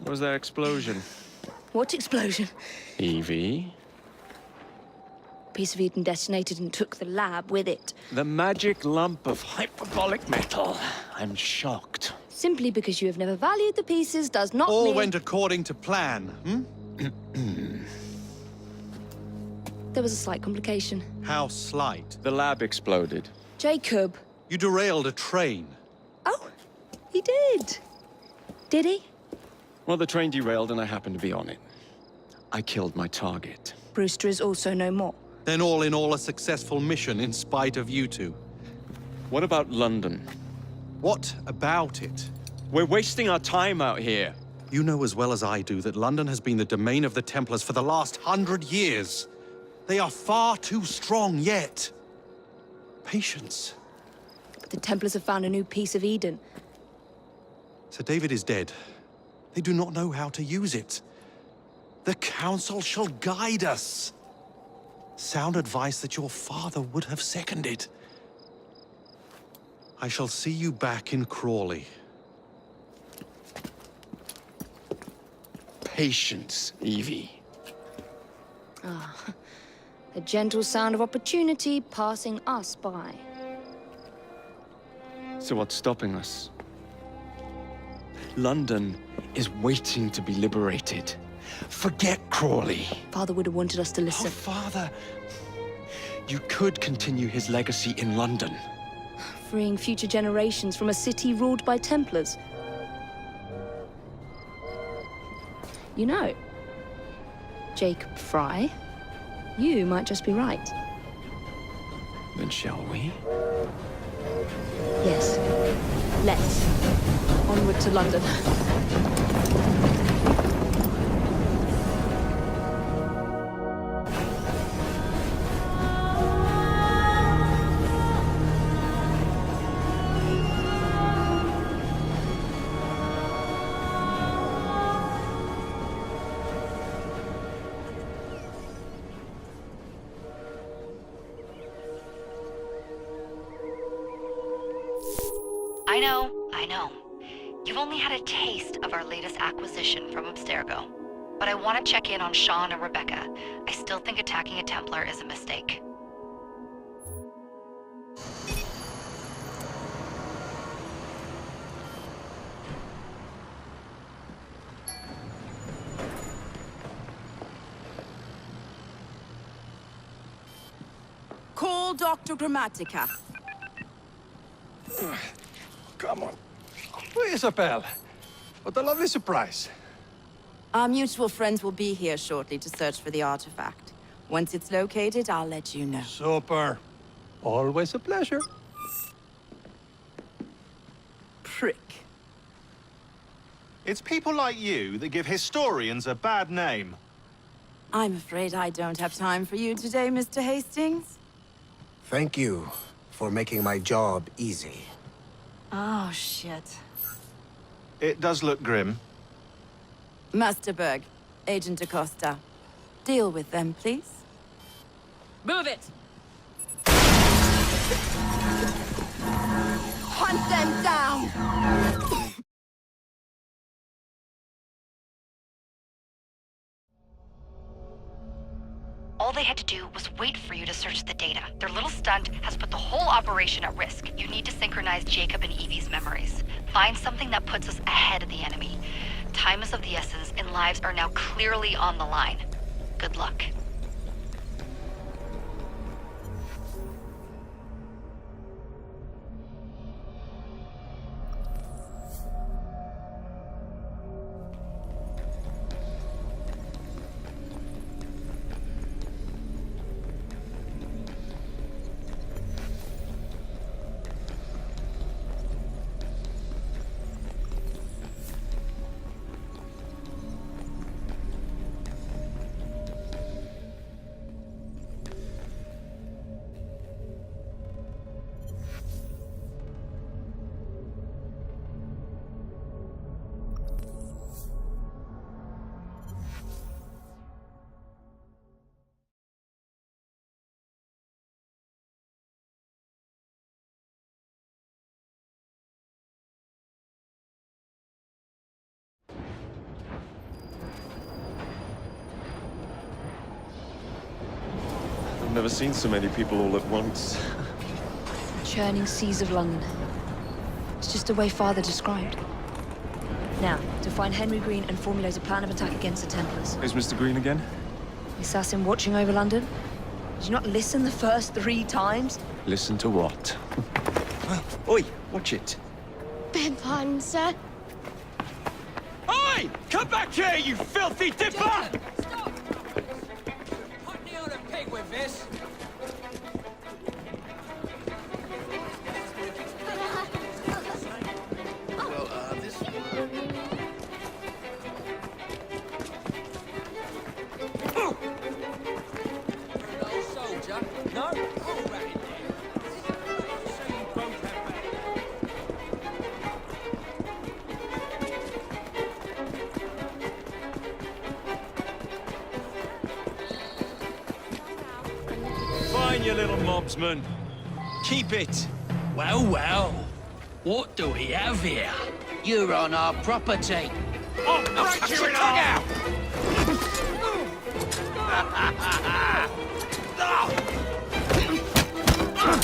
Was there explosion? What explosion? Evie? Piece of Eden detonated and took the lab with it. The magic lump of hyperbolic metal. I'm shocked. Simply because you have never valued the pieces does not All mean... went according to plan, There was a slight complication. How slight. The lab exploded. Jacob. You derailed a train. Oh, he did. Did he? Well, the train derailed and I happened to be on it. I killed my target. Brewster is also no more. Then all in all a successful mission in spite of you two. What about London? What about it? We're wasting our time out here. You know as well as I do that London has been the domain of the Templars for the last 100 years. They are far too strong yet. Patience. But the Templars have found a new piece of Eden. Sir David is dead. They do not know how to use it. The Council shall guide us. Sound advice that your father would have seconded. I shall see you back in Crawley. Patience, Evie. The gentle sound of opportunity passing us by. So what's stopping us? London is waiting to be liberated. Forget Crawley. Father would have wanted us to Oh, listen. Father. You could continue his legacy in London. Freeing future generations from a city ruled by Templars. You know, Jacob Frye, you might just be right. Then shall we? Yes. Let's. Onward to London. I know. You've only had a taste of our latest acquisition from Abstergo. But I want to check in on Sean and Rebecca. I still think attacking a Templar is a mistake. Call Dr. Grammatica. Come on. Isabel. What a lovely surprise. Our mutual friends will be here shortly to search for the artifact. Once it's located, I'll let you know. Super. Always a pleasure. Prick. It's people like you that give historians a bad name. I'm afraid I don't have time for you today, Mr. Hastings. Thank you for making my job easy. Oh, shit. It does look grim. Master Berg, Agent Acosta. Deal with them, please. Move it! Hunt them down! All they had to do was wait for you to search the data. Their little stunt has put the whole operation at risk. You need to synchronize Jacob and Evie's memories. Find something that puts us ahead of the enemy. Time is of the essence, and lives are now clearly on the line. Good luck. never seen so many people all at once. Churning seas of London. It's just the way Father described. Now, to find Henry Green and formulate a plan of attack against the Templars. Is Mr. Green again? The assassin watching over London? Did you not listen the first 3 times? Listen to what? Oi, watch it. Beg pardon, sir. Oi! Come back here, you filthy dipper! Stop! Put me on a pig with this. Old soldier? No? Oh, rat in there. So you both have back. Fine, you little mobsman. Keep it. Well, well. What do we have here? You're on our property. Oh, break your tongue out!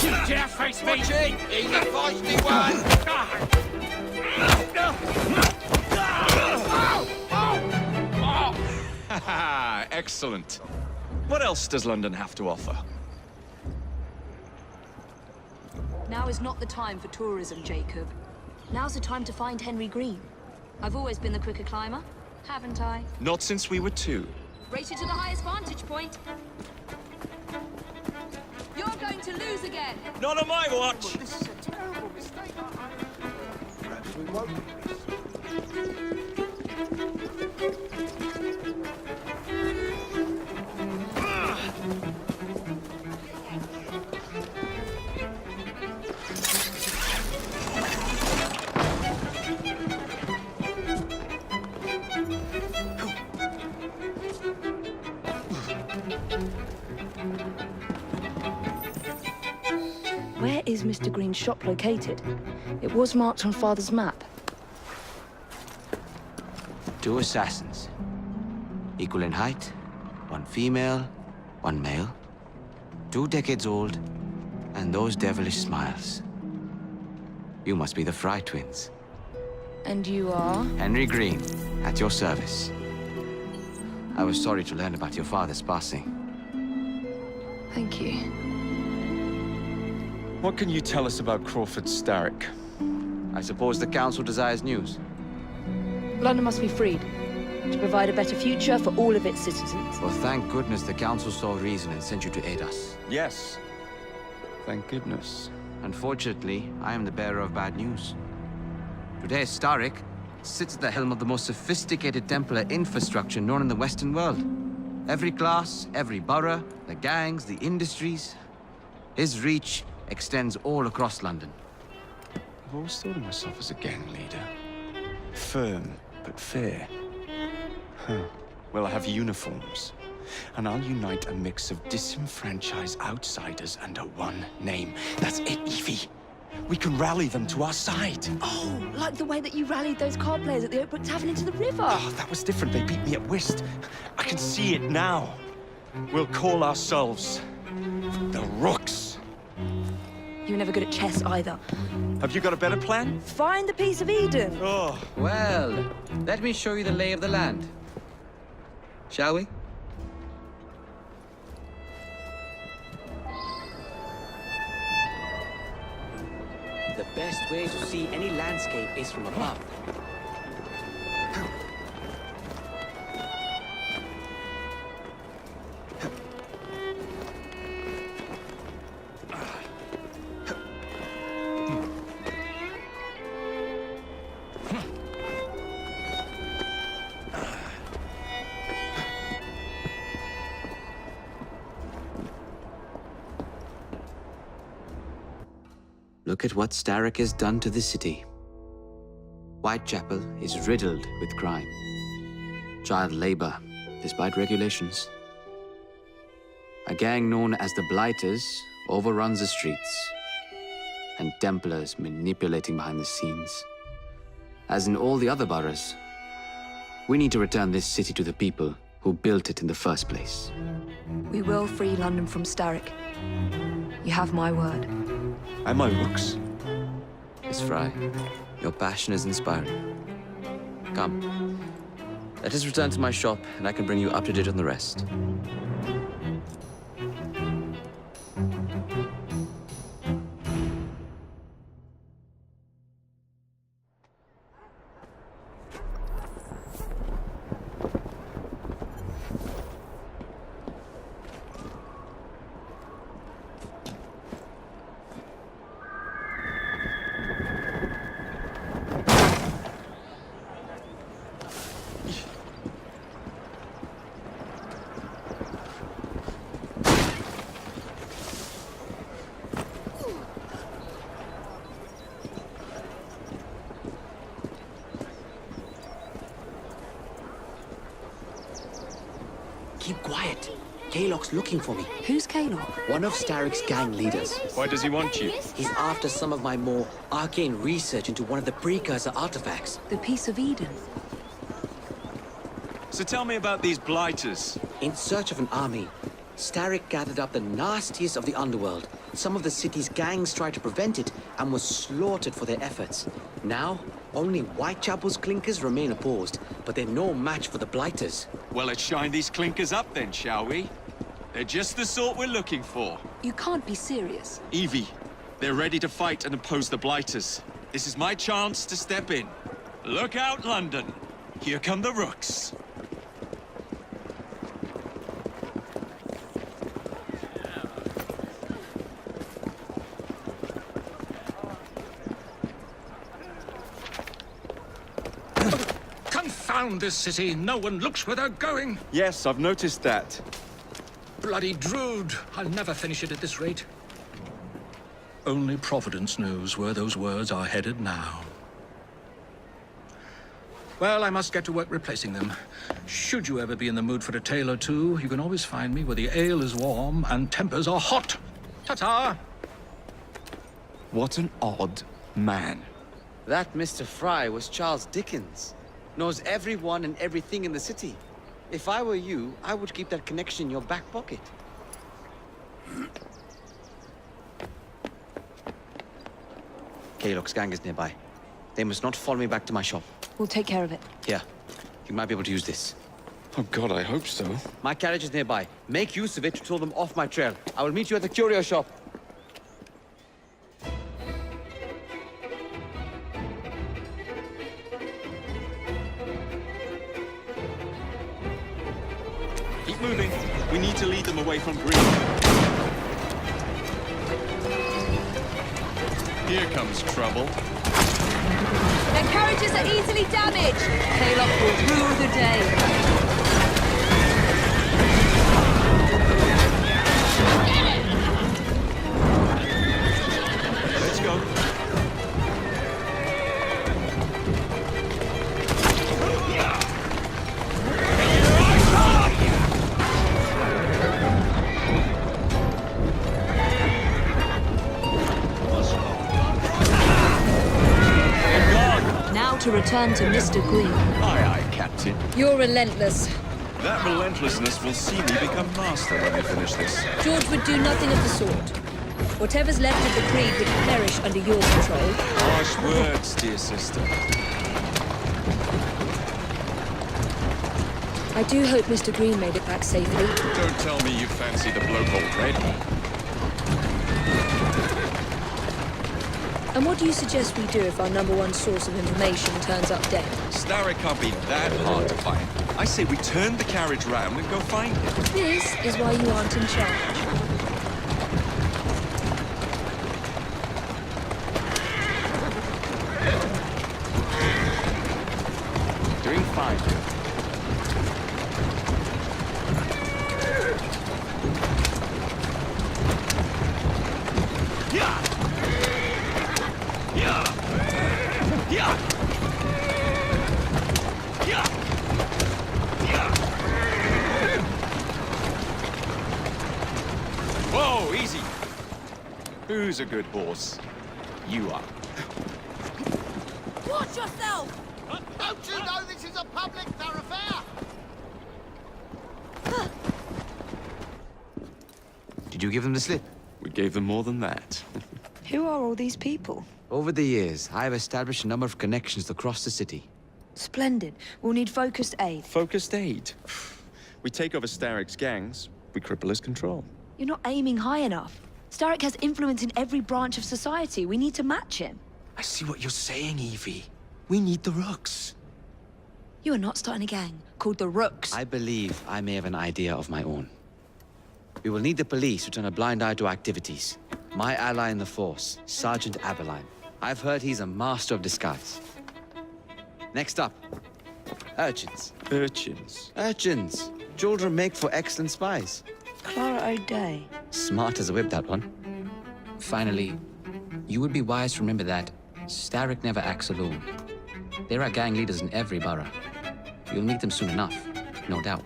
You dare face me? Watch it! He's a feisty one! Excellent. What else does London have to offer? Now is not the time for tourism, Jacob. Now's the time to find Henry Green. I've always been the quicker climber, haven't I? Not since we were 2. Race you to the highest vantage point. You're going to lose again. Not on my watch! This is a terrible mistake. Perhaps we won't. Where is Mr. Green's shop located? It was marked on Father's map. 2 assassins. Equal in height. 1 female, 1 male. 2 decades old. And those devilish smiles. You must be the Fry twins. And you are? Henry Green, at your service. I was sorry to learn about your father's passing. Thank you. What can you tell us about Crawford Starrick? I suppose the Council desires news. London must be freed, to provide a better future for all of its citizens. Well, thank goodness the Council saw reason and sent you to aid us. Yes. Thank goodness. Unfortunately, I am the bearer of bad news. Today, Starrick sits at the helm of the most sophisticated Templar infrastructure known in the Western world. Every class, every borough, the gangs, the industries. His reach extends all across London. I've always thought of myself as a gang leader. Firm, but fair. Huh. Well, I have uniforms. And I'll unite a mix of disenfranchised outsiders under one name. That's it, Evie. We can rally them to our side. Oh, like the way that you rallied those card players at the Oakbrook Tavern into the river. Oh, that was different. They beat me at whist. I can see it now. We'll call ourselves the Rooks. You were never good at chess either. Have you got a better plan? Find the piece of Eden. Oh. Well, let me show you the lay of the land. Shall we? The best way to see any landscape is from above. Look at what Starrick has done to the city. Whitechapel is riddled with crime. Child labor, despite regulations. A gang known as the Blighters overruns the streets. And Templars manipulating behind the scenes. As in all the other boroughs, we need to return this city to the people who built it in the first place. We will free London from Starrick. You have my word. And my looks. Miss Frey, your passion is inspiring. Come. Let us return to my shop, and I can bring you up to date on the rest. Keep quiet. Kaylock's looking for me. Who's Kaylock? One of Starrick's gang leaders. Why does he want you? He's after some of my more arcane research into one of the precursor artifacts. The Piece of Eden. So tell me about these blighters. In search of an army, Starrick gathered up the nastiest of the underworld. Some of the city's gangs tried to prevent it and were slaughtered for their efforts. Now, only Whitechapel's clinkers remain opposed, but they're no match for the blighters. Well, let's shine these clinkers up then, shall we? They're just the sort we're looking for. You can't be serious. Evie, they're ready to fight and oppose the blighters. This is my chance to step in. Look out, London. Here come the rooks. Confound this city! No one looks where they're going! Yes, I've noticed that. Bloody Drood! I'll never finish it at this rate. Only Providence knows where those words are headed now. Well, I must get to work replacing them. Should you ever be in the mood for a tale or two, you can always find me where the ale is warm and tempers are hot. Ta-ta! What an odd man. That Mr. Frey was Charles Dickens. Knows everyone and everything in the city. If I were you, I would keep that connection in your back pocket. Kaylock's gang is nearby. They must not follow me back to my shop. We'll take care of it. Here, you might be able to use this. Oh God, I hope so. My carriage is nearby. Make use of it to throw them off my trail. I will meet you at the curio shop. Keep moving. We need to lead them away from Green. Here comes trouble. Their carriages are easily damaged. Kaylock will rule the day. Let's go. Now to return to Mr. Green. Aye, aye, Captain. You're relentless. That relentlessness will see me become master when we finish this. George would do nothing of the sort. Whatever's left of the Creed would perish under your control. Harsh words, dear sister. I do hope Mr. Green made it back safely. Don't tell me you fancy the bloke already. And what do you suggest we do if our #1 source of information turns up dead? Starrick can't be that hard to find. I say we turn the carriage round and go find him. This is why you aren't in charge. Doing fine. Whoa, easy. Who's a good horse? You are. Watch yourself! Don't you know this is a public thoroughfare? you give them the slip? We gave them more than that. Who are all these people? Over the years, I have established a number of connections across the city. Splendid. We'll need focused aid. Focused aid. We take over Starrick's gangs, we cripple his control. You're not aiming high enough. Starrick has influence in every branch of society. We need to match him. I see what you're saying, Evie. We need the Rooks. You are not starting a gang called the Rooks. I believe I may have an idea of my own. We will need the police to turn a blind eye to activities. My ally in the force, Sergeant Aberline. I've heard he's a master of disguise. Next up, urchins. Urchins? Urchins. Children make for excellent spies. Clara O'Day. Smart as a whip, that one. Finally, you would be wise to remember that Starrick never acts alone. There are gang leaders in every borough. You'll meet them soon enough, no doubt.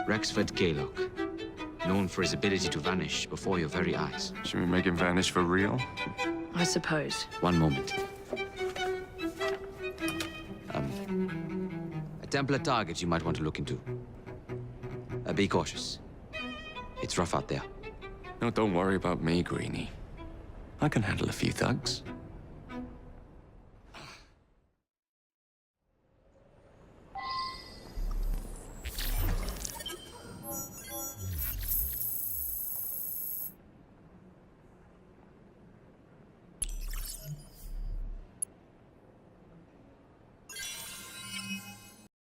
Rexford Gaylock, known for his ability to vanish before your very eyes. Should we make him vanish for real? I suppose. One moment. A Templar target you might want to look into. Be cautious. It's rough out there. No, don't worry about me, Greenie. I can handle a few thugs.